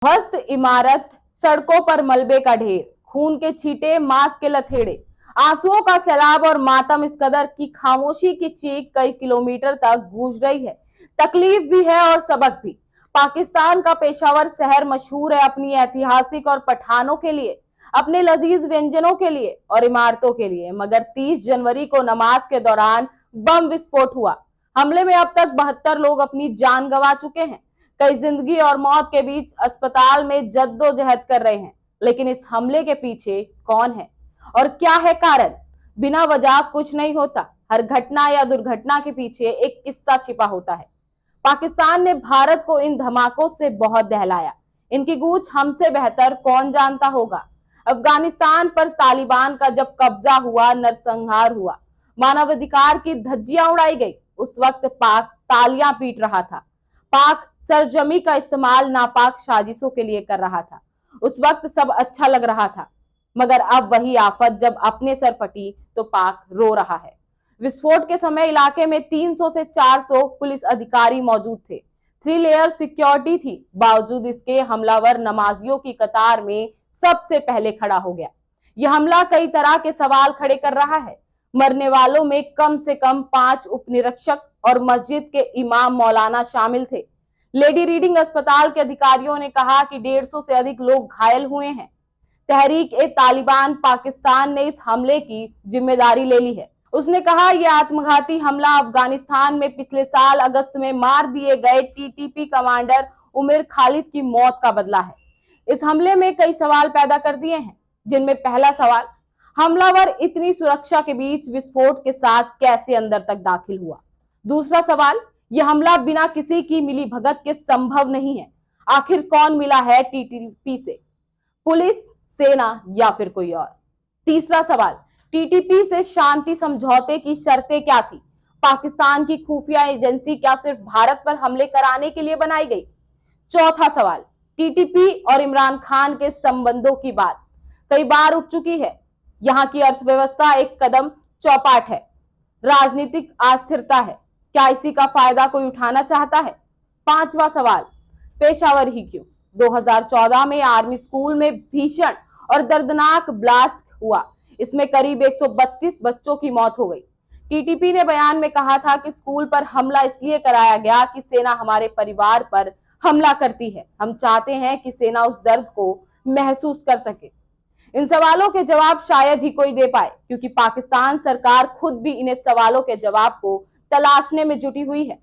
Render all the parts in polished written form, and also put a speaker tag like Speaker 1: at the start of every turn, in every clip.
Speaker 1: ध्वस्त इमारत, सड़कों पर मलबे का ढेर, खून के छींटे, मांस के लथेड़े, आंसुओं का सैलाब और मातम इस कदर की खामोशी की चीख कई किलोमीटर तक गूंज रही है। तकलीफ भी है और सबक भी। पाकिस्तान का पेशावर शहर मशहूर है अपनी ऐतिहासिक और पठानों के लिए, अपने लजीज व्यंजनों के लिए और इमारतों के लिए, मगर 30 जनवरी को नमाज के दौरान बम विस्फोट हुआ। हमले में अब तक 72 लोग अपनी जान गंवा चुके हैं। कई जिंदगी और मौत के बीच अस्पताल में जद्दोजहद कर रहे हैं। लेकिन इस हमले के पीछे कौन है और क्या है कारण? बिना वजह कुछ नहीं होता। हर घटना या दुर्घटना के पीछे एक किस्सा छिपा होता है। पाकिस्तान ने भारत को इन धमाकों से बहुत दहलाया। इनकी गूंज हमसे बेहतर कौन जानता होगा। अफगानिस्तान पर तालिबान का जब कब्जा हुआ, नरसंहार हुआ, मानवाधिकार की धज्जियां उड़ाई गई, उस वक्त पाक तालियां पीट रहा था। पाक सरजमी का इस्तेमाल नापाक साजिशों के लिए कर रहा था। उस वक्त सब अच्छा लग रहा था, मगर अब वही आफत जब अपने सर फटी तो पाक रो रहा है। विस्फोट के समय इलाके में 300 से 400 पुलिस अधिकारी मौजूद थे। 3 लेयर सिक्योरिटी थी। बावजूद इसके हमलावर नमाजियों की कतार में सबसे पहले खड़ा हो गया। यह हमला कई तरह के सवाल खड़े कर रहा है। मरने वालों में कम से कम 5 उपनिरीक्षक और मस्जिद के इमाम मौलाना शामिल थे। लेडी रीडिंग अस्पताल के अधिकारियों ने कहा कि 150 से अधिक लोग घायल हुए हैं। तहरीक ए तालिबान पाकिस्तान ने इस हमले की जिम्मेदारी ले ली है। उसने कहा, यह आत्मघाती हमला अफगानिस्तान में पिछले साल अगस्त में मार दिए गए टीटीपी कमांडर उमर खालिद की मौत का बदला है। इस हमले में कई सवाल पैदा कर दिए हैं, जिनमें पहला सवाल, हमलावर इतनी सुरक्षा के बीच विस्फोट के साथ कैसे अंदर तक दाखिल हुआ। दूसरा सवाल, यह हमला बिना किसी की मिलीभगत के संभव नहीं है। आखिर कौन मिला है टीटीपी से, पुलिस, सेना या फिर कोई और। तीसरा सवाल, टीटीपी से शांति समझौते की शर्तें क्या थी। पाकिस्तान की खुफिया एजेंसी क्या सिर्फ भारत पर हमले कराने के लिए बनाई गई। चौथा सवाल, टीटीपी और इमरान खान के संबंधों की बात कई बार उठ चुकी है। यहाँ की अर्थव्यवस्था एक कदम चौपाट है, राजनीतिक अस्थिरता है, क्या इसी का फायदा कोई उठाना चाहता है। पांचवा सवाल, पेशावर ही क्यों। 2014 में आर्मी स्कूल में भीषण और दर्दनाक ब्लास्ट हुआ। इसमें करीब 132 बच्चों की मौत हो गई। टीटीपी ने बयान में कहा था कि स्कूल पर हमला इसलिए कराया गया कि सेना हमारे परिवार पर हमला करती है। हम चाहते हैं कि सेना उस दर्द को महसूस कर सके। इन सवालों के जवाब शायद ही कोई दे पाए, क्योंकि पाकिस्तान सरकार खुद भी इन सवालों के जवाब को तलाशने में जुटी हुई है।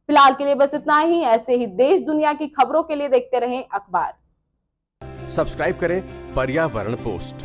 Speaker 1: फिलहाल के लिए बस इतना ही। ऐसे ही देश दुनिया की खबरों के लिए देखते रहें अखबार।
Speaker 2: सब्सक्राइब करें पर्यावरण पोस्ट।